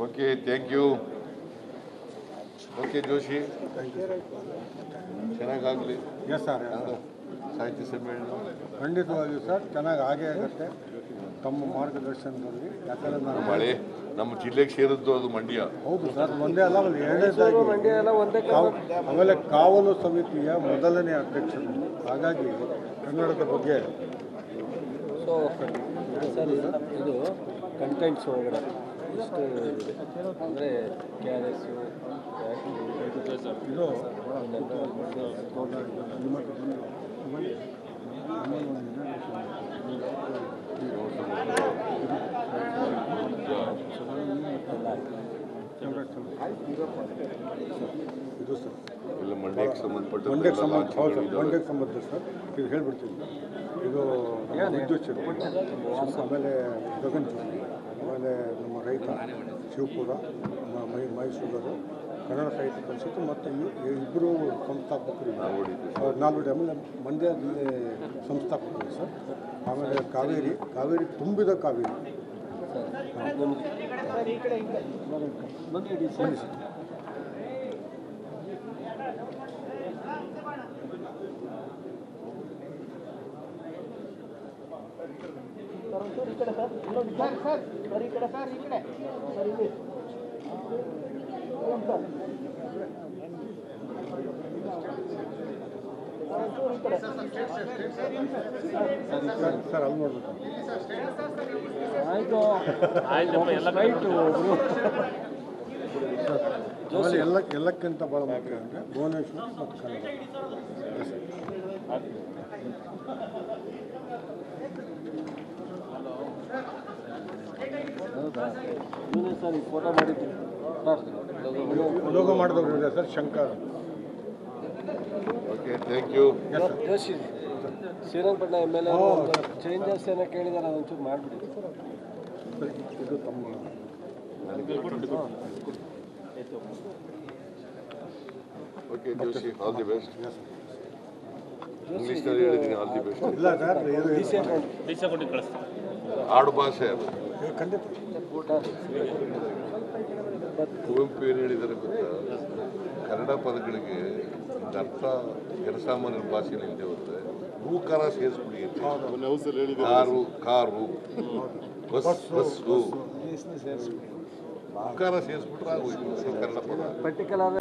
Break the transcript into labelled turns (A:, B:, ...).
A: Okay, thank you. Okay, Joshi. ಚೆನ್ನಾಗಾಗಲಿ.
B: Yes sir,
A: ಸಾಹಿತ್ಯ ಸಮ್ಮೇಳನ
B: ಖಂಡಿತವಾಗಿಯೂ ಸರ್ ಚೆನ್ನಾಗಿ ಆಗೇ ಆಗುತ್ತೆ ತಮ್ಮ ಮಾರ್ಗದರ್ಶನದಲ್ಲಿ. ಯಾಕಂದರೆ ನಾನು
A: ಮಳೆ ನಮ್ಮ ಜಿಲ್ಲೆಗೆ ಸೇರಿದ್ದು ಅದು ಮಂಡ್ಯ.
B: ಹೌದು ಸರ್, ಒಂದೇ ಅಲ್ಲ ಎರಡನೇದಾಗಿ ಆಮೇಲೆ ಕಾವಲು ಸಮಿತಿಯ ಮೊದಲನೇ ಅಧ್ಯಕ್ಷರು. ಹಾಗಾಗಿ ಕನ್ನಡದ ಬಗ್ಗೆ
C: ಸರ್ ಇದು ಕಂಟೆಂಟ್ಸ್ ಒಳಗಡೆ ಇಷ್ಟು ಅಂದರೆ ಕೆ ಆರ್ ಎಸ್ಸು
B: ಇದು ಇದು ಸರ್
A: ಇಲ್ಲ ಮಂಡ್ಯಕ್ಕೆ ಸಂಬಂಧಪಟ್ಟ
B: ಮಂಡ್ಯಕ್ಕೆ ಸಂಬಂಧ ಸರ್ ಇದು ಹೇಳ್ಬಿಡ್ತೀನಿ. ಇದು ವಿದ್ಯುತ್ ಶಕ್ತಿ, ಆಮೇಲೆ ಗಗನಚುಕ್ಕಿ, ಆಮೇಲೆ ನಮ್ಮ ರೈತ ಶಿವಪುರ, ಮೈಸೂರು ಕನ್ನಡ ಸಾಹಿತ್ಯ ಪರಿಷತ್ತು ಮತ್ತು ಇಬ್ಬರು ಸಂಸ್ಥಾಪಕರು ನಾಲ್ವಡಿ, ಆಮೇಲೆ ಮಂಡ್ಯ ಜಿಲ್ಲೆ ಸಂಸ್ಥಾಪಕರು ಸರ್. ಆಮೇಲೆ ಕಾವೇರಿ ತುಂಬಿದ ಕಾವೇರಿ ಬನ್ನಿ ಸರ್. ಸರ್ ಅಲ್ಲಿ ನೋಡ್ಬೇಕು. ಆಮೇಲೆ ಎಲ್ಲಕ್ಕಿಂತ ಭಾಳ ಮುಖ್ಯ ಅಂದರೆ ಭುವನೇಶ್ವರ ಮತ್ತು ಕನ್ನಡ.
C: ಸರ್ ಈ ಫೋಟೋ ಮಾಡಿದ್ದೀನಿ ಸರ್,
B: ಲೋಗೋ ಮಾಡಿದವರು ಇದೆ sir, Shankar.
A: Okay, thank you.
C: Joshi Srirangapatna M L A changes ಏನೋ ಕೇಳಿದ್ದಾರೆ, ಅದೊಂಚೂರು ಮಾಡಿಬಿಡಿ.
B: ಇದು ತಮ್ಮ
A: okay Joshi, all the best. ಇಂಗ್ಲೀಷ್ನಲ್ಲಿ ಹೇಳಿದ್ದೀನಿ ಆಲ್ ದಿ ಬೆಸ್ಟ್.
B: ಇಲ್ಲ ಸರ್,
A: ಆಡು ಭಾಷೆ ಅದು.
B: ಖಂಡಿತ
A: ಕುವೆಂಪು ಏನು ಹೇಳಿದ್ದಾರೆ ಗೊತ್ತಾ, ಕನ್ನಡ ಪದಗಳಿಗೆ ಅರ್ಥ ಜನಸಾಮಾನ್ಯರ ಭಾಷೆಯಲ್ಲಿ ಇಲ್ಲದೆ ಹೋದರೆ ಹೂಕಾರ ಸೇರಿಸ್ಬಿಡಿ ಅಂತ. ಕಾರು ಬಸ್ಸು ಹೂಕಾರ ಸೇರಿಸ್ಬಿಟ್ರೆ ಆಗೋಯ್ತು ಕನ್ನಡ ಪದ.
C: ಪರ್ಟಿಕ್ಯುಲರ್